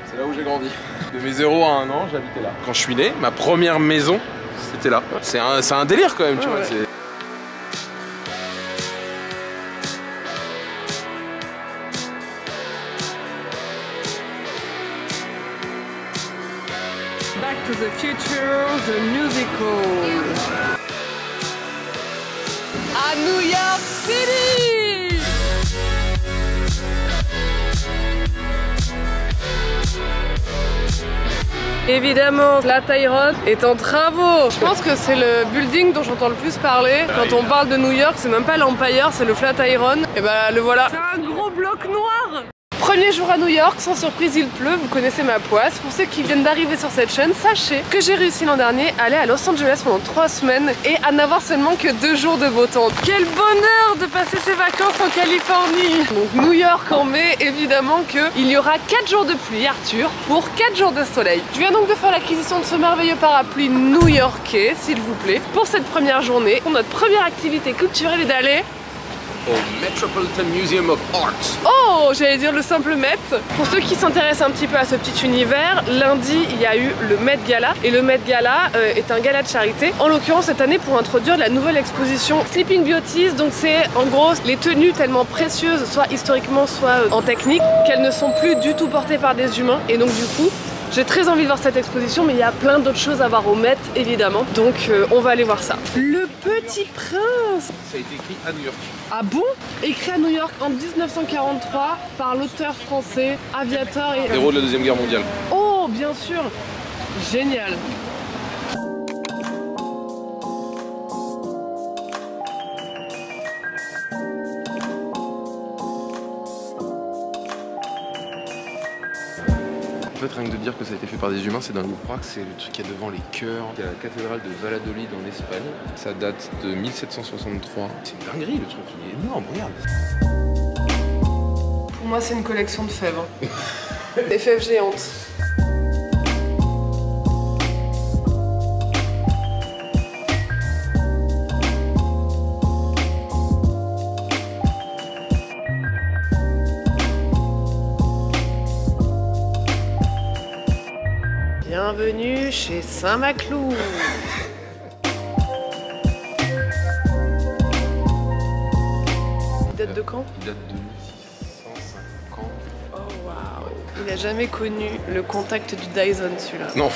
C'est là où j'ai grandi. De mes 0 à 1 an, j'habitais là. Quand je suis né, ma première maison, c'était là. C'est un délire quand même, tu vois. Ouais. Back to the Future, the musical. À New York City! Évidemment, Flatiron est en travaux. Je pense que c'est le building dont j'entends le plus parler. Quand on parle de New York, c'est même pas l'Empire, c'est le Flatiron. Et bah le voilà. C'est un gros bloc noir. Premier jour à New York, sans surprise il pleut, vous connaissez ma poisse. Pour ceux qui viennent d'arriver sur cette chaîne, sachez que j'ai réussi l'an dernier à aller à Los Angeles pendant 3 semaines et à n'avoir seulement que 2 jours de beau temps. Quel bonheur de passer ses vacances en Californie. Donc New York en mai, évidemment qu'il y aura 4 jours de pluie, Arthur, pour 4 jours de soleil. Je viens donc de faire l'acquisition de ce merveilleux parapluie new-yorkais, s'il vous plaît, pour cette première journée. Pour notre première activité culturelle est d'aller au Metropolitan Museum of Art. Oh, j'allais dire le simple Met. Pour ceux qui s'intéressent un petit peu à ce petit univers, lundi il y a eu le Met Gala et le Met Gala est un gala de charité. En l'occurrence cette année pour introduire la nouvelle exposition Sleeping Beauties. Donc c'est en gros les tenues tellement précieuses, soit historiquement, soit en technique, qu'elles ne sont plus du tout portées par des humains. Et donc du coup, j'ai très envie de voir cette exposition, mais il y a plein d'autres choses à voir au Met, évidemment. Donc on va aller voir ça. Le Petit Prince. Ça a été écrit à New York. Ah bon? Écrit à New York en 1943 par l'auteur français Aviator et... Héros de la Deuxième Guerre mondiale. Oh, bien sûr. Génial. En fait, rien que de dire que ça a été fait par des humains, c'est dingue. Je crois que c'est le truc qu'il y a devant les chœurs. Il y a la cathédrale de Valladolid en Espagne. Ça date de 1763. C'est une dinguerie, le truc. Il est énorme, regarde. Pour moi, c'est une collection de fèves. Des fèves géantes. Bienvenue chez Saint-Maclou. Il date de quand? Il date de 1650. Oh waouh. Il n'a jamais connu le contact du Dyson celui-là. Non. En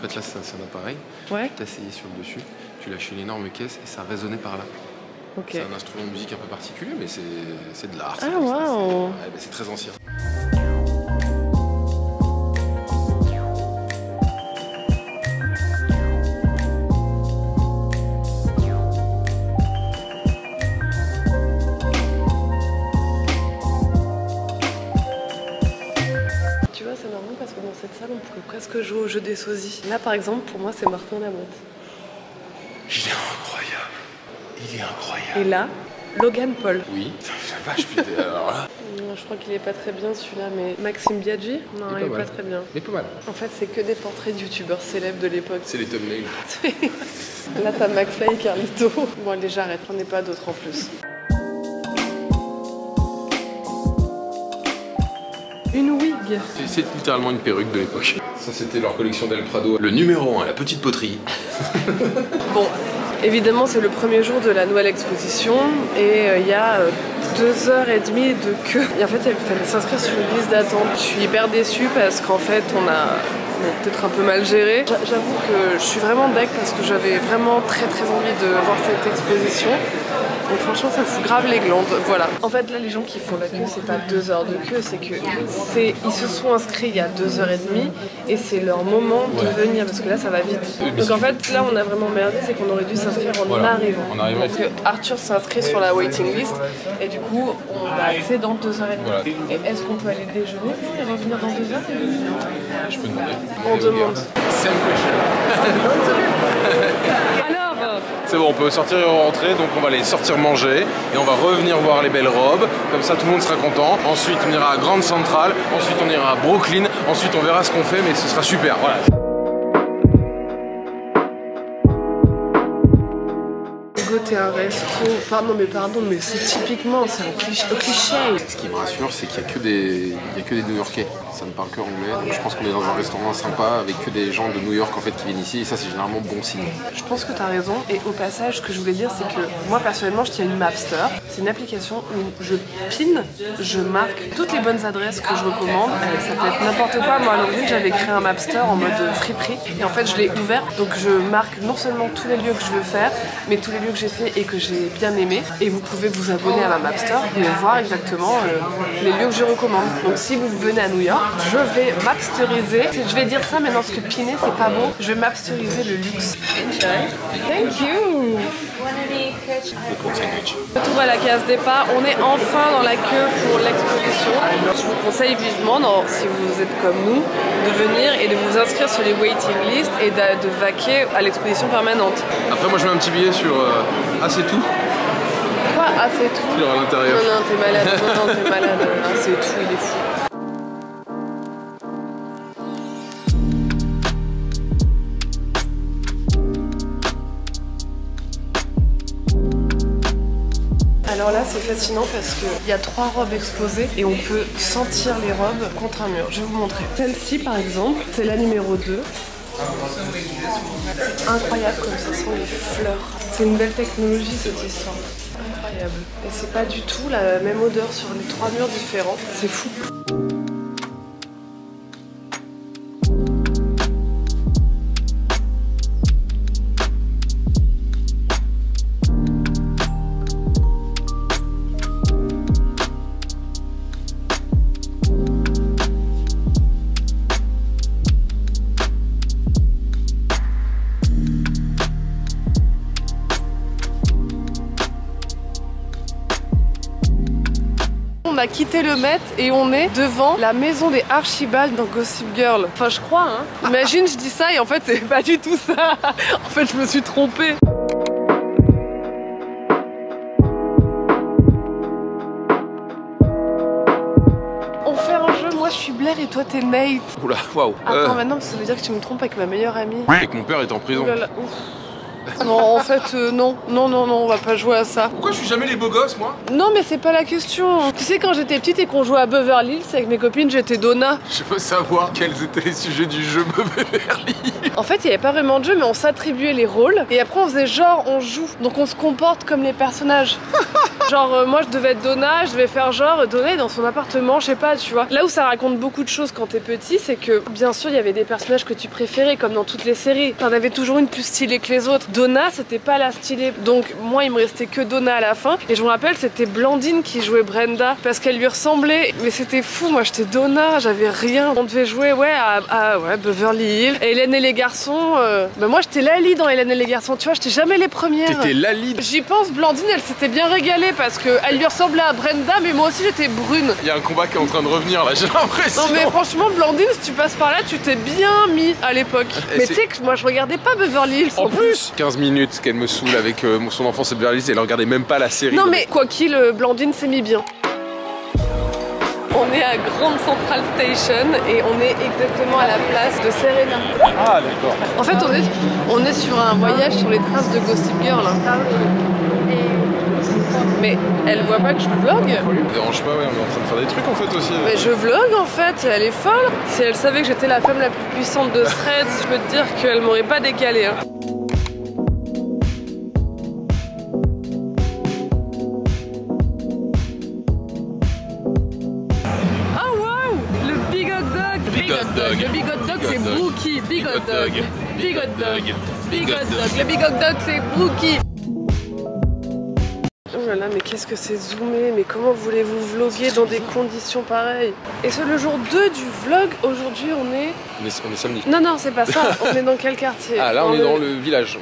fait là c'est un appareil. Ouais. Tu t'asseyais sur le dessus, tu lâchais une énorme caisse et ça résonnait par là. Ok. C'est un instrument de musique un peu particulier mais c'est de l'art. Ah waouh. C'est très ancien. C'est marrant parce que dans cette salle on pourrait presque jouer au jeu des sosies. Là par exemple pour moi c'est Martin Lamotte. Il est incroyable. Il est incroyable. Et là, Logan Paul. Oui, la vache putain alors là. Je crois qu'il est pas très bien celui-là, mais Maxime Biaggi? Non, il est pas très bien. Il est pas mal. En fait c'est que des portraits de youtubeurs célèbres de l'époque. C'est les thumbnails. Là t'as McFly et Carlito. Bon allez j'arrête, j'en ai pas d'autres en plus. Une wig. C'est littéralement une perruque de l'époque. Ça c'était leur collection d'El Prado. Le numéro 1, la petite poterie. Bon, évidemment c'est le premier jour de la nouvelle exposition et il y a 2h30 de queue. Et en fait il fallait s'inscrire sur une liste d'attente. Je suis hyper déçue parce qu'en fait on a peut-être un peu mal géré. J'avoue que je suis vraiment deg parce que j'avais vraiment très envie de voir cette exposition. Donc franchement ça me fout grave les glandes, voilà. En fait là les gens qui font la queue c'est pas 2 heures de queue, c'est que ils se sont inscrits il y a 2h30 et c'est leur moment de venir parce que là ça va vite. Donc en fait là on a vraiment merdé, c'est qu'on aurait dû s'inscrire en arrivant. Donc Arthur s'est sur la waiting list et du coup on a accès dans 2h30. Voilà. Et est-ce qu'on peut aller déjeuner et revenir dans 2 heures? Je peux demander. On demande. Same question. Alors c'est bon, on peut sortir et rentrer, donc on va aller sortir manger et on va revenir voir les belles robes, comme ça tout le monde sera content. Ensuite on ira à Grand Central, ensuite on ira à Brooklyn, ensuite on verra ce qu'on fait, mais ce sera super, voilà. t'es un resto. Pardon, mais c'est typiquement, c'est un cliché. Ce qui me rassure, c'est qu'il n'y a que des New-Yorkais. Ça ne parle que anglais, donc je pense qu'on est dans un restaurant sympa avec que des gens de New York en fait qui viennent ici, et ça c'est généralement bon signe. Je pense que t'as raison, et au passage, ce que je voulais dire, c'est que moi personnellement, je tiens une Mapster. C'est une application où je marque toutes les bonnes adresses que je recommande. Ça peut être n'importe quoi. Moi à l'origine, j'avais créé un Mapster en mode friperie, et en fait je l'ai ouvert, donc je marque non seulement tous les lieux que je veux faire, mais tous les lieux que j'ai fait et que j'ai bien aimé. Et vous pouvez vous abonner à ma Mapster et voir exactement les lieux que je recommande. Donc si vous venez à New York, je vais mapsteriser. Je vais dire ça maintenant parce que piner c'est pas bon. Je vais mapsteriser le luxe. Thank you. Retour à la case départ. On est enfin dans la queue pour l'exposition. Je vous conseille vivement, si vous êtes comme nous, de venir et de vous inscrire sur les waiting lists et de vaquer à l'exposition permanente. Après moi je mets un petit billet sur Ah c'est tout. Quoi Ah c'est tout? Sur à l'intérieur. Non, t'es malade. Non, t'es malade. Ah, c'est tout, il est fou. Alors là c'est fascinant parce qu'il y a 3 robes exposées et on peut sentir les robes contre un mur. Je vais vous montrer. Celle-ci par exemple, c'est la numéro 2. Incroyable comme ça sent les fleurs. C'est une belle technologie cette histoire. Incroyable. Et c'est pas du tout la même odeur sur les 3 murs différents. C'est fou. On a quitté le Met et on est devant la maison des Archibald dans Gossip Girl. Enfin je crois hein. Imagine je dis ça et en fait c'est pas du tout ça. En fait je me suis trompée. On fait un jeu, moi je suis Blair et toi t'es Nate. Oula, waouh. Attends maintenant ça veut dire que tu me trompes avec ma meilleure amie. Et que mon père est en prison. Oh là là, ouf. Non, en fait, non, on va pas jouer à ça. Pourquoi je suis jamais les beaux gosses, moi? Non, mais c'est pas la question. Tu sais, quand j'étais petite et qu'on jouait à Beverly Hills avec mes copines, j'étais Donna. Je veux savoir quels étaient les sujets du jeu Beverly Hills. En fait, il y avait pas vraiment de jeu, mais on s'attribuait les rôles. Et après, on faisait genre, on joue. Donc, on se comporte comme les personnages. Genre, moi, je devais être Donna, je devais faire genre, Donna est dans son appartement, je sais pas, tu vois. Là où ça raconte beaucoup de choses quand t'es petit, c'est que, bien sûr, il y avait des personnages que tu préférais, comme dans toutes les séries. T'en avais toujours une plus stylée que les autres. Donna, c'était pas la stylée. Donc, moi, il me restait que Donna à la fin. Et je me rappelle, c'était Blandine qui jouait Brenda, parce qu'elle lui ressemblait. Mais c'était fou, moi, j'étais Donna, j'avais rien. On devait jouer, à Beverly Hills. Et Hélène et les garçons, bah, moi, j'étais Lali dans Hélène et les garçons, tu vois, j'étais jamais les premières. T'étais Lali. J'y pense, Blandine, elle s'était bien régalée parce qu'elle lui ressemblait à Brenda, mais moi aussi j'étais brune. Il y a un combat qui est en train de revenir là, j'ai l'impression. Non mais franchement, Blandine, si tu passes par là, tu t'es bien mis à l'époque. Mais tu sais que moi je regardais pas Beverly Hills. En plus 15 minutes qu'elle me saoule avec son enfance et Beverly Hills, elle regardait même pas la série. Non mais quoi qu'il, Blandine s'est mis bien. On est à Grand Central Station et on est exactement à la place de Serena. Ah d'accord. En fait on est sur un voyage sur les traces de Gossip Girl. Mais elle voit pas que je vlog. Me dérange pas, ouais, on est en train de faire des trucs en fait aussi. Mais je vlog en fait, elle est folle. Si elle savait que j'étais la femme la plus puissante de Threads, je peux te dire qu'elle m'aurait pas décalé. Hein. Oh wow, le Big Hot Dog. Big Hot Dog. Le Big Hot Dog c'est Brookie. Big Hot Dog. Big Hot Dog. Big Hot Dog. Le Big Hot Dog c'est Brookie. Oh là là, mais qu'est-ce que c'est zoomé, mais comment voulez-vous vlogger dans des conditions pareilles? Et c'est le jour 2 du vlog, aujourd'hui on est samedi. Non, c'est pas ça, on est dans quel quartier? Ah là on est dans le village,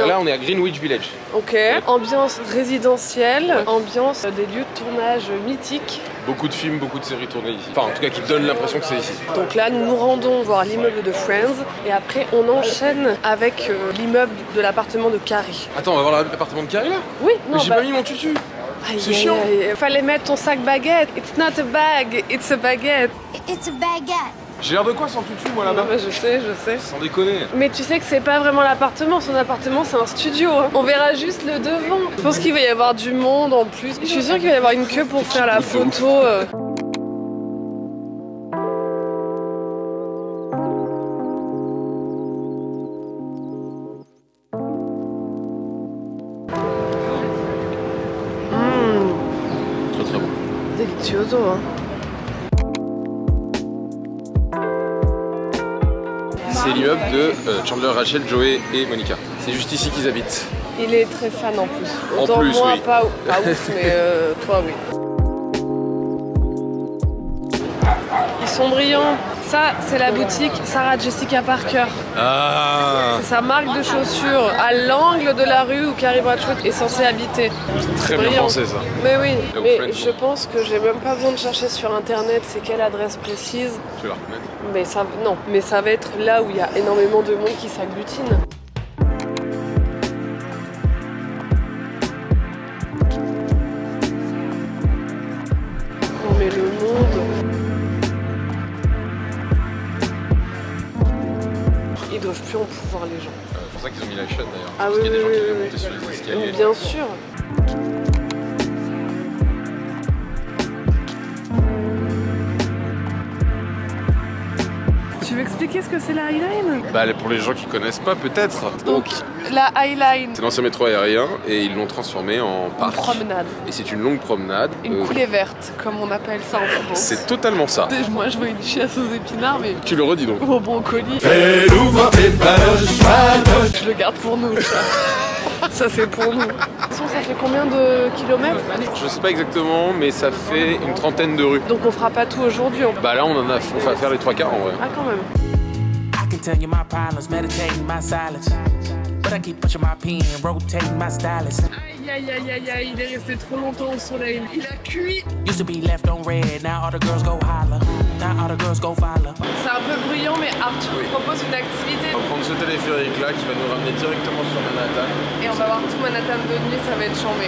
là on est à Greenwich Village. Ok, ambiance résidentielle, ambiance des lieux de tournage mythiques. Beaucoup de films, beaucoup de séries tournées ici. Enfin en tout cas qui donnent l'impression que c'est ici. Donc là nous nous rendons voir l'immeuble de Friends et après on enchaîne avec l'immeuble de l'appartement de Carrie. Attends, on va voir l'appartement de Carrie là? Oui, non, mais j'ai pas mis mon tutu. C'est chiant. Fallait mettre ton sac baguette. It's not a bag, it's a baguette. It's a baguette. J'ai l'air de quoi sans tutu moi là-bas? Ouais, je sais. Sans déconner. Mais tu sais que c'est pas vraiment l'appartement, son appartement c'est un studio. Hein. On verra juste le devant. Je pense qu'il va y avoir du monde en plus. Je suis sûre qu'il va y avoir une queue pour faire la photo. Très bon. Delicioso, hein. C'est l'immeuble de Chandler, Rachel, Joey et Monica. C'est juste ici qu'ils habitent. Il est très fan en plus. En Autant plus, moi, oui. pas ouf, mais toi, oui. Ils sont brillants. Ça, c'est la boutique Sarah Jessica Parker. Ah, C'est sa marque de chaussures à l'angle de la rue où Carrie Bradshaw est censée habiter. très bien Brillant. pensé ça. Mais oui, Là où mais Friends je sont. pense que j'ai même pas besoin de chercher sur internet c'est quelle adresse précise. Tu vas la reconnaître. Mais ça, non, mais ça va être là où il y a énormément de monde qui s'agglutine. Non mais le monde. Ils doivent plus en pouvoir les gens. C'est pour ça qu'ils ont mis la chaîne d'ailleurs. Ah Parce oui, qu'il y a des gens oui, qui oui, vont oui. monter sur les escaliers. Bien sûr. Tu veux expliquer ce que c'est la Highline? Bah pour les gens qui connaissent pas peut-être. Donc la Highline, C'est l'ancien métro aérien et ils l'ont transformé en une parc. promenade, Et c'est une longue promenade. une coulée verte comme on appelle ça en France. C'est totalement ça. Moi je vois une chiasse aux épinards mais Tu le redis donc. au brocoli. Je le garde pour nous. Ça c'est pour nous. Ça fait combien de kilomètres? Je sais pas exactement, mais ça fait une trentaine de rues. Donc on fera pas tout aujourd'hui. Bah là on va faire les 3 quarts en vrai. Ah quand même. I can tell you my problems, meditating my silence. But I keep pushing my pen, rotating my stylus. Aïe, il est resté trop longtemps au soleil. Il a cuit. Used to be left on red, now all the girls go holler. Now all the girls go follow. C'est un peu bruyant mais Arthur propose une activité. On va prendre ce téléphérique là qui va nous ramener directement sur Manhattan. Et on va voir tout Manhattan de nuit, ça va être chambé.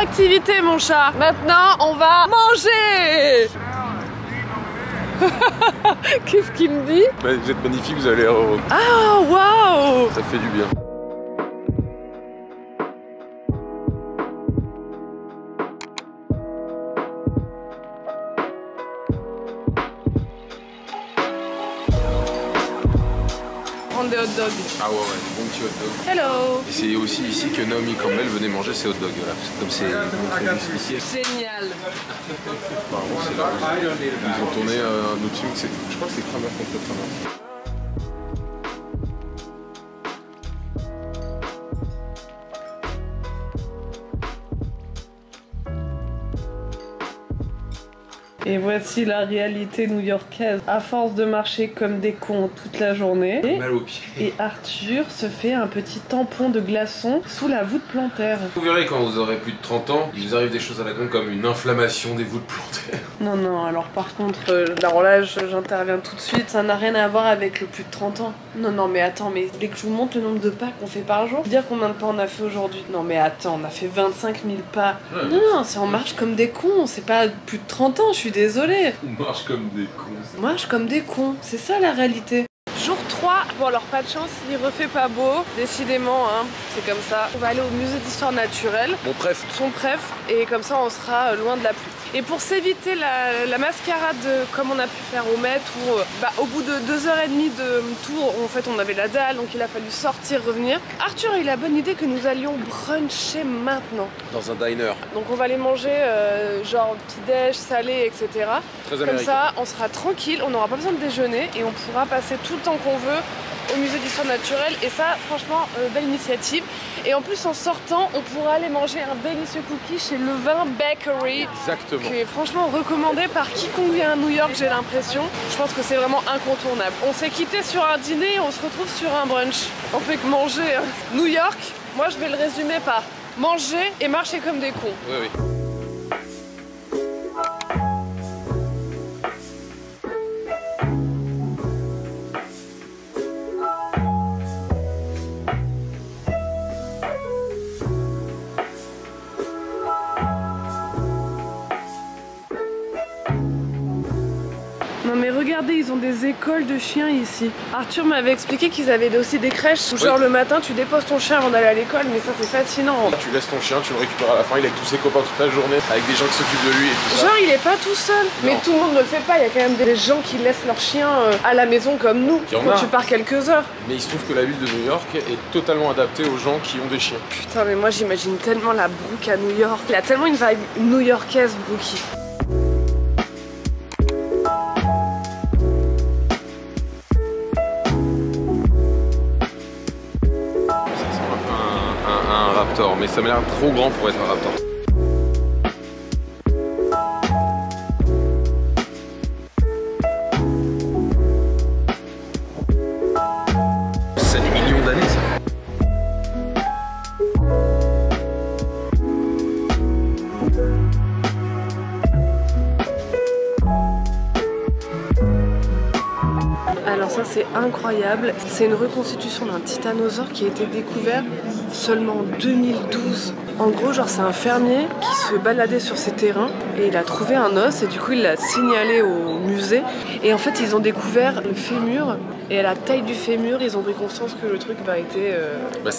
Activité mon chat. Maintenant on va manger. Qu'est-ce qu'il me dit? Bah, vous êtes magnifique, vous allez heureux. Ah waouh. Ça fait du bien. Prendre des hot dogs. Ah ouais, bon petit hot dog. Hello. Et c'est aussi ici que Naomi Campbell venait manger ses hot dogs là. Comme c'est ici. Génial. Apparemment c'est là. Ils ont tourné un autre film, je crois que c'est Kramer contre Kramer. Et voici la réalité new-yorkaise. À force de marcher comme des cons toute la journée. Mal aux pieds. Et Arthur se fait un petit tampon de glaçon sous la voûte plantaire. Vous verrez quand vous aurez plus de 30 ans, il vous arrive des choses à la con comme une inflammation des voûtes plantaires. Non, alors par contre, alors là j'interviens tout de suite, ça n'a rien à voir avec le plus de 30 ans. Non, mais attends, mais vous voulez que je vous montre le nombre de pas qu'on fait par jour? Dire combien de pas on a fait aujourd'hui? Non mais attends, on a fait 25 000 pas. Ouais. Non, c'est on marche comme des cons, c'est pas plus de 30 ans, je suis désolée. On marche comme des cons. On marche comme des cons, c'est ça la réalité. Jour 3, bon alors pas de chance, il refait pas beau, décidément, hein, c'est comme ça. On va aller au musée d'histoire naturelle, Mon préf. son préf, et comme ça on sera loin de la pluie. Et pour s'éviter la mascarade comme on a pu faire au Met, où au bout de 2h30 de tour, en fait on avait la dalle, donc il a fallu sortir, revenir. Arthur a eu la bonne idée que nous allions bruncher maintenant. Dans un diner. Donc on va aller manger genre petit-déj, salé, etc. Très Comme américain. ça, on sera tranquille, on n'aura pas besoin de déjeuner et on pourra passer tout le temps qu'on veut au musée d'histoire naturelle. Et ça, franchement, belle initiative. Et en plus, en sortant, on pourra aller manger un délicieux cookie chez Levain Bakery. Exactement. Qui est franchement recommandé par quiconque vient à New York, j'ai l'impression. Je pense que c'est vraiment incontournable. On s'est quitté sur un dîner et on se retrouve sur un brunch. On fait que manger. New York, moi je vais le résumer par manger et marcher comme des cons. Oui, oui. Non mais regardez, ils ont des écoles de chiens ici. Arthur m'avait expliqué qu'ils avaient aussi des crèches où genre le matin tu déposes ton chien avant d'aller à l'école, mais ça c'est fascinant. Tu laisses ton chien, tu le récupères à la fin, il est avec tous ses copains toute la journée, avec des gens qui s'occupent de lui et tout ça. Genre il est pas tout seul, mais tout le monde ne le fait pas, il y a quand même des gens qui laissent leurs chiens à la maison comme nous, quand tu pars quelques heures. Mais il se trouve que la ville de New York est totalement adaptée aux gens qui ont des chiens. Putain mais moi j'imagine tellement la Brooke à New York, il a tellement une vibe new-yorkaise Brookie. Un raptor, mais ça m'a l'air trop grand pour être un raptor. C'est des millions d'années ça. Alors ça c'est incroyable, c'est une reconstitution d'un titanosaure qui a été découvert seulement en 2012. En gros genre c'est un fermier qui se baladait sur ses terrains et il a trouvé un os et du coup il l'a signalé au musée et en fait ils ont découvert le fémur et à la taille du fémur ils ont pris conscience que le truc était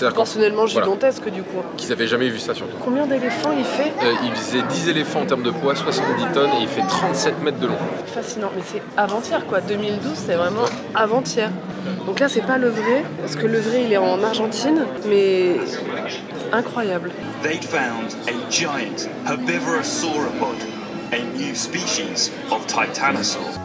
proportionnellement gigantesque du coup. Qu'ils n'avaient jamais vu ça surtout. Combien d'éléphants il fait? Il faisait 10 éléphants en termes de poids, 70 tonnes et il fait 37 mètres de long. Fascinant, mais c'est avant-hier quoi, 2012 c'est vraiment avant-hier. Donc là c'est pas le vrai, parce que le vrai il est en Argentine, mais incroyable. They'd found a giant herbivorous sauropod, a new species of titanosaur.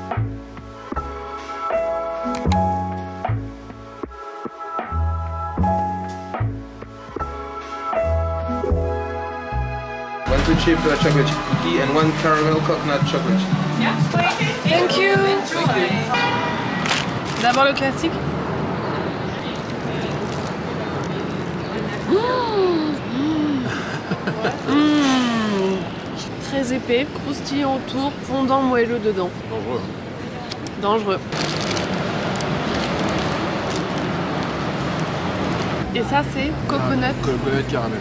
One two chip chocolate chip cookie and one caramel coconut chocolate. Thank you. D'abord le classique. Très épais, croustillant autour, fondant moelleux dedans. Dangereux. Dangereux. Et ça c'est coconut. Coconut caramel.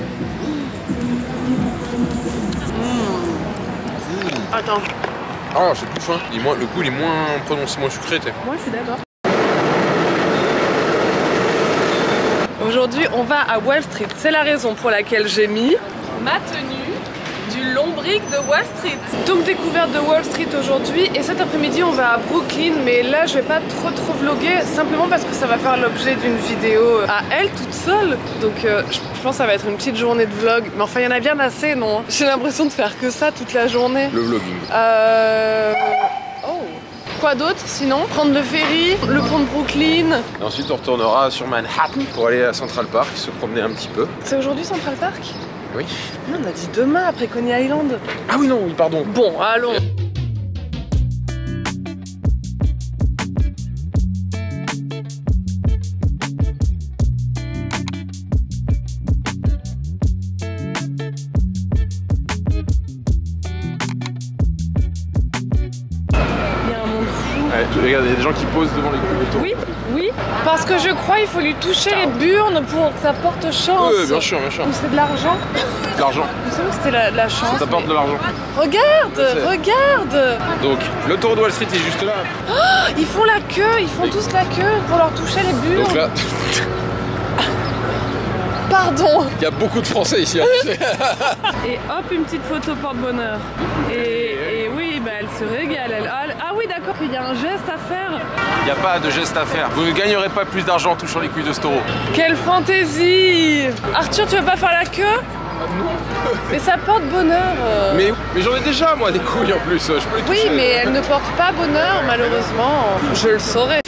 Attends. Ah, c'est plus fin. Le goût il est moins prononcé, moins sucré. Moi je suis d'accord. Aujourd'hui on va à Wall Street. C'est la raison pour laquelle j'ai mis ma tenue du lombric de Wall Street. Donc découverte de Wall Street aujourd'hui et cet après-midi on va à Brooklyn, mais là je vais pas trop vlogger simplement parce que ça va faire l'objet d'une vidéo à elle toute seule. Donc je pense que ça va être une petite journée de vlog, mais enfin il y en a bien assez non? J'ai l'impression de faire que ça toute la journée. Le vlogging. Oh. Quoi d'autre sinon? Prendre le ferry, le pont de Brooklyn. Et ensuite on retournera sur Manhattan pour aller à Central Park, se promener un petit peu. C'est aujourd'hui Central Park? Oui. Non, on a dit demain après Coney Island. Ah oui non, oui pardon. Bon, allons. Regarde, il y a des gens qui posent devant les coups de Oui, oui. Parce que je crois qu'il faut lui toucher les burnes pour que ça porte chance. Oui, bien sûr, bien sûr. Ou c'est de l'argent? De l'argent. Il me semble que c'était la chance. Ça t'apporte de l'argent. Regarde, regarde. Donc, le tour de Wall Street est juste là. Oh, ils font la queue, ils font tous la queue pour leur toucher les burnes. Donc là, Pardon. il y a beaucoup de Français ici. Hein. Et hop, une petite photo porte-bonheur. Et oui, bah, elle se régale. Ah oui, d'accord, il y a un geste à faire. Il n'y a pas de geste à faire. Vous ne gagnerez pas plus d'argent en touchant les couilles de ce taureau. Quelle fantaisie. Arthur, tu veux pas faire la queue? Non. Mais ça porte bonheur. Mais j'en ai déjà, moi, des couilles en plus. Je peux les toucher. Oui, mais elle ne porte pas bonheur, malheureusement. Je le saurais.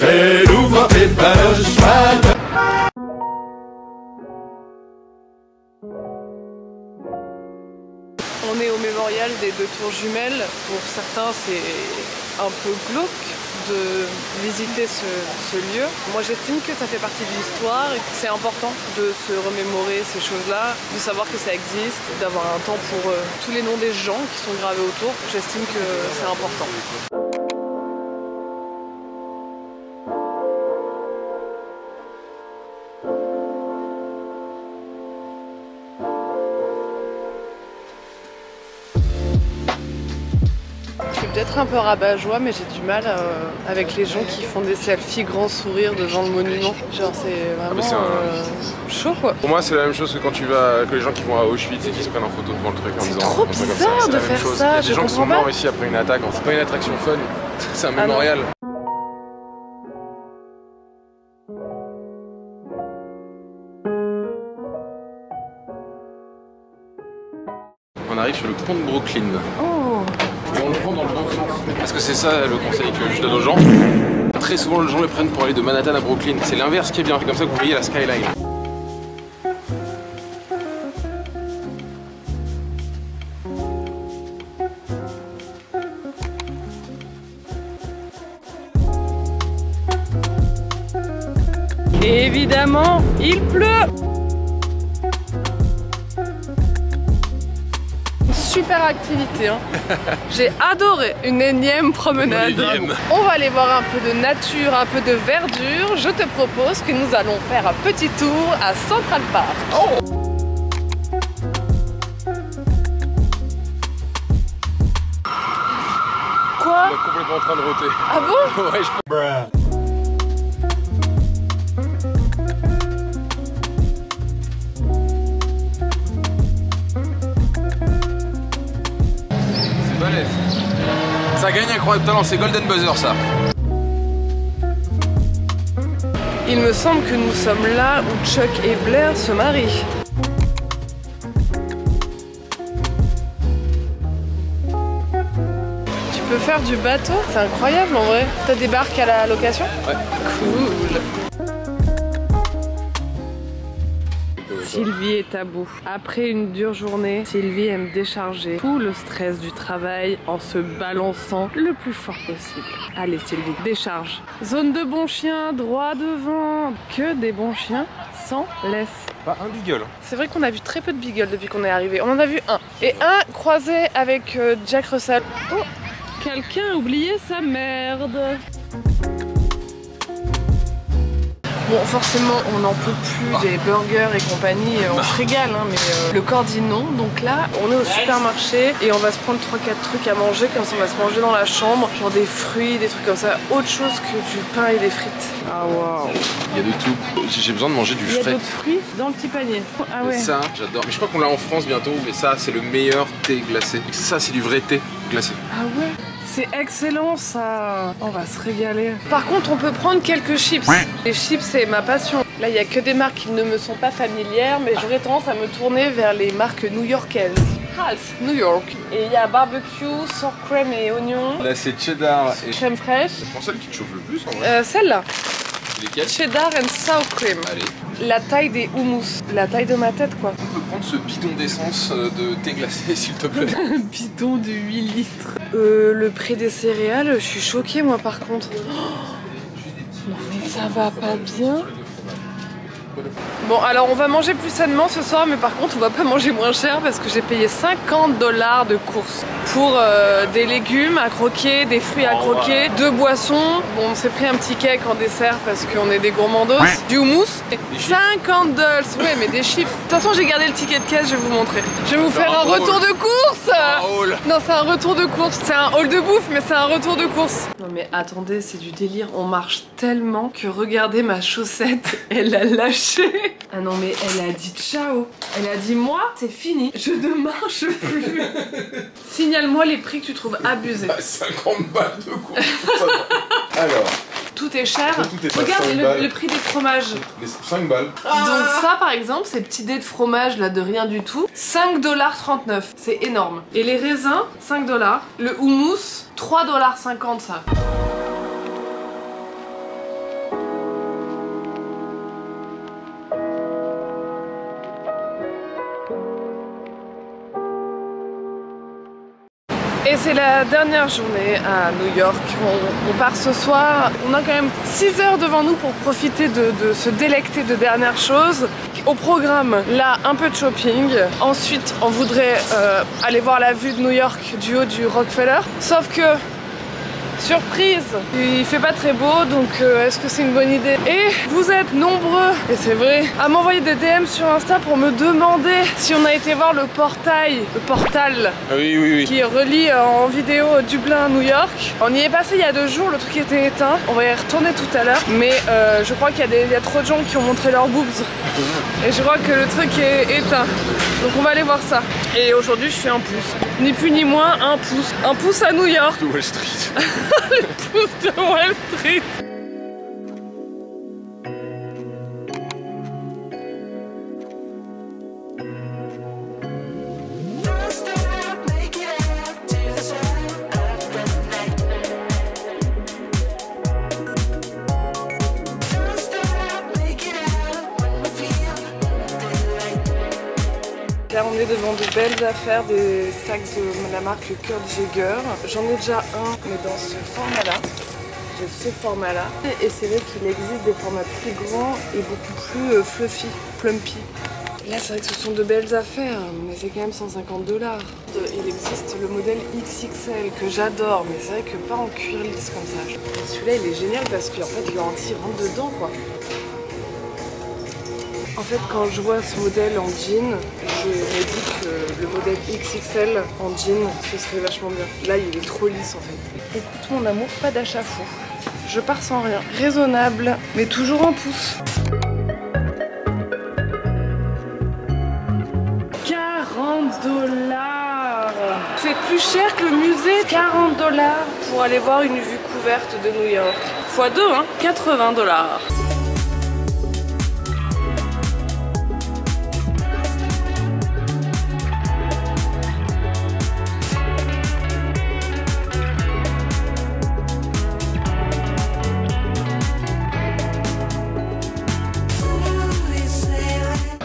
On est au mémorial des 2 tours jumelles. Pour certains, c'est un peu glauque de visiter ce lieu. Moi, j'estime que ça fait partie de l'histoire et que c'est important de se remémorer ces choses-là, de savoir que ça existe, d'avoir un temps pour tous les noms des gens qui sont gravés autour. J'estime que c'est important. Peut-être un peu rabat-joie, mais j'ai du mal avec les gens qui font des selfies grand sourire devant le monument. Genre c'est vraiment chaud quoi. Pour moi c'est la même chose que quand tu vas, que les gens qui vont à Auschwitz et qui se prennent en photo devant le truc en disant. C'est trop bizarre de faire ça. Il y a des gens qui sont morts ici après une attaque. C'est pas une attraction fun, c'est un mémorial. On arrive sur le pont de Brooklyn. Oh. Et on le prend dans le bon sens. Parce que c'est ça le conseil que je donne aux gens. Très souvent les gens le prennent pour aller de Manhattan à Brooklyn. C'est l'inverse qui est bien. C'est comme ça que vous voyez la skyline. Et évidemment, il pleut. Super activité, hein. J'ai adoré une énième promenade. On va aller voir un peu de nature, un peu de verdure. Je te propose que nous allons faire un petit tour à Central Park. Oh. Quoi? Il est complètement en train de roter. Ah bon? Ouais, je... Ça gagne incroyable talent, c'est Golden Buzzer ça. Il me semble que nous sommes là où Chuck et Blair se marient. Tu peux faire du bateau? C'est incroyable en vrai. T'as des barques à la location? Ouais. Cool. Sylvie est à bout. Après une dure journée, Sylvie aime décharger tout le stress du travail en se balançant le plus fort possible. Allez Sylvie, décharge. Zone de bons chiens, droit devant. Que des bons chiens sans laisse. Pas un beagle. C'est vrai qu'on a vu très peu de beagles depuis qu'on est arrivé. On en a vu un. Et un croisé avec Jack Russell. Oh, quelqu'un a oublié sa merde. Bon, forcément, on n'en peut plus des burgers et compagnie, on se régale, hein, mais le corps dit non. Donc là, on est au supermarché et on va se prendre 3-4 trucs à manger, comme ça on va se manger dans la chambre, genre des fruits, des trucs comme ça, autre chose que du pain et des frites. Ah waouh. Il y a de tout. J'ai besoin de manger du frais. Il y a d'autres fruits dans le petit panier. Ah ouais. Et ça, j'adore. Mais je crois qu'on l'a en France bientôt, mais ça, c'est le meilleur thé glacé. Ça, c'est du vrai thé glacé. Ah ouais. C'est excellent ça. On va se régaler. Par contre, on peut prendre quelques chips. Les chips, c'est ma passion. Là, il n'y a que des marques qui ne me sont pas familières, mais j'aurais tendance à me tourner vers les marques new-yorkaises. Half, New York. Et il y a barbecue, sour cream et oignon. Là, c'est cheddar et crème fraîche. Je pense celle qui te chauffe le plus en vrai. Celle-là. Lesquelles? Cheddar and sour cream. Allez. La taille des houmous. La taille de ma tête, quoi. On peut prendre ce bidon d'essence de thé glacé, s'il te plaît. Un bidon de 8 litres. Le prix des céréales, je suis choquée, moi, par contre. Oh, non, mais ça va pas bien. Bon, alors on va manger plus sainement ce soir, mais par contre on va pas manger moins cher parce que j'ai payé 50 $ de course pour des légumes à croquer, des fruits à croquer, 2 boissons. Bon, on s'est pris un petit cake en dessert parce qu'on est des gourmandos, du houmous, 50 $. Ouais, mais des chips. De toute façon, j'ai gardé le ticket de caisse, je vais vous montrer. Je vais vous faire un retour de course. Non, c'est un retour de course. C'est un haul de bouffe, mais c'est un retour de course. Non mais attendez, c'est du délire. On marche tellement que regardez ma chaussette, elle a lâché. Ah non mais elle a dit ciao. Elle a dit moi c'est fini, je ne marche plus. Signale-moi les prix que tu trouves abusés. 50 balles de course. Alors. Tout est cher. Tout est regarde le prix des fromages. Les 5 balles. Donc ça par exemple, ces petits dés de fromage là de rien du tout, 5,39 $. C'est énorme. Et les raisins, 5 $. Le houmous, 3,50 $ ça. c'est la dernière journée à New York. On part ce soir. On a quand même 6 heures devant nous pour profiter de se délecter de dernières choses. Au programme, là, un peu de shopping. Ensuite, on voudrait aller voir la vue de New York du haut du Rockefeller. Sauf que, surprise, il fait pas très beau, donc est-ce que c'est une bonne idée? Et vous êtes nombreux, et c'est vrai, à m'envoyer des DM sur Insta pour me demander si on a été voir le portal qui relie en vidéo Dublin à New York. On y est passé il y a 2 jours, le truc était éteint. On va y retourner tout à l'heure, mais je crois qu'il y a trop de gens qui ont montré leurs boobs. Et je crois que le truc est éteint. Donc on va aller voir ça. Et aujourd'hui je fais un pouce. Ni plus ni moins, un pouce. Un pouce à New York. De Wall Street. Le pouce de Wall Street. Là on est devant de belles affaires, des sacs de la marque Kurt Jagger. J'en ai déjà un, mais dans ce format-là. J'ai ce format-là. Et c'est vrai qu'il existe des formats plus grands et beaucoup plus fluffy, plumpy. Là c'est vrai que ce sont de belles affaires, mais c'est quand même 150 $. Il existe le modèle XXL que j'adore, mais c'est vrai que pas en cuir lisse comme ça. Celui-là il est génial parce qu'en fait le hanty rentre dedans quoi. En fait, quand je vois ce modèle en jean, je me dis que le modèle XXL en jean, ce serait vachement bien. Là, il est trop lisse en fait. Écoute mon amour, pas d'achat fou. Je pars sans rien. Raisonnable, mais toujours en pouce. 40 $. C'est plus cher que le musée. 40 $ pour aller voir une vue couverte de New York. x2, hein, 80 $.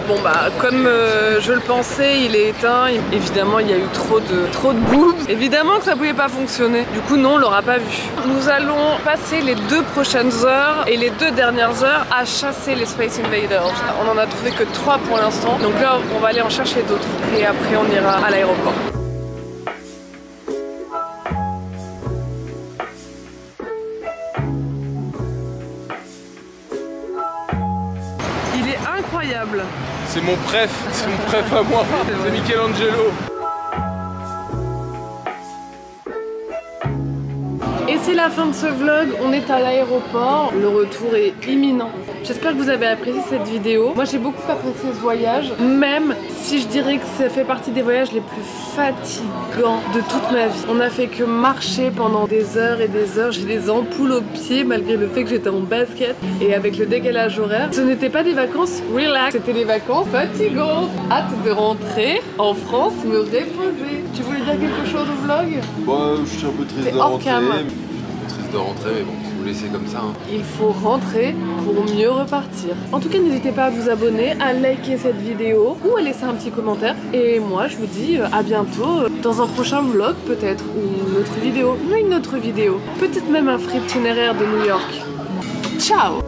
Bon bah comme je le pensais, il est éteint. Évidemment il y a eu trop de boobs. Évidemment que ça pouvait pas fonctionner. Du coup non, on l'aura pas vu. Nous allons passer les 2 prochaines heures et les 2 dernières heures à chasser les Space Invaders. On en a trouvé que 3 pour l'instant. Donc là on va aller en chercher d'autres. Et après on ira à l'aéroport. Il est incroyable. C'est mon préf à moi, c'est Michelangelo. Et c'est la fin de ce vlog, on est à l'aéroport, le retour est imminent. J'espère que vous avez apprécié cette vidéo. Moi j'ai beaucoup apprécié ce voyage, même si je dirais que ça fait partie des voyages les plus fatigants de toute ma vie. On a fait que marcher pendant des heures et des heures, j'ai des ampoules aux pieds malgré le fait que j'étais en basket et avec le décalage horaire. Ce n'était pas des vacances relax, c'était des vacances fatigantes. Hâte de rentrer en France, me reposer. Tu voulais dire quelque chose au vlog? Bah, je suis un peu triste de rentrer. De rentrer, mais bon, si vous laissez comme ça. Hein. Il faut rentrer pour mieux repartir. En tout cas, n'hésitez pas à vous abonner, à liker cette vidéo ou à laisser un petit commentaire. Et moi, je vous dis à bientôt dans un prochain vlog peut-être, ou une autre vidéo. Peut-être même un free itinéraire de New York. Ciao!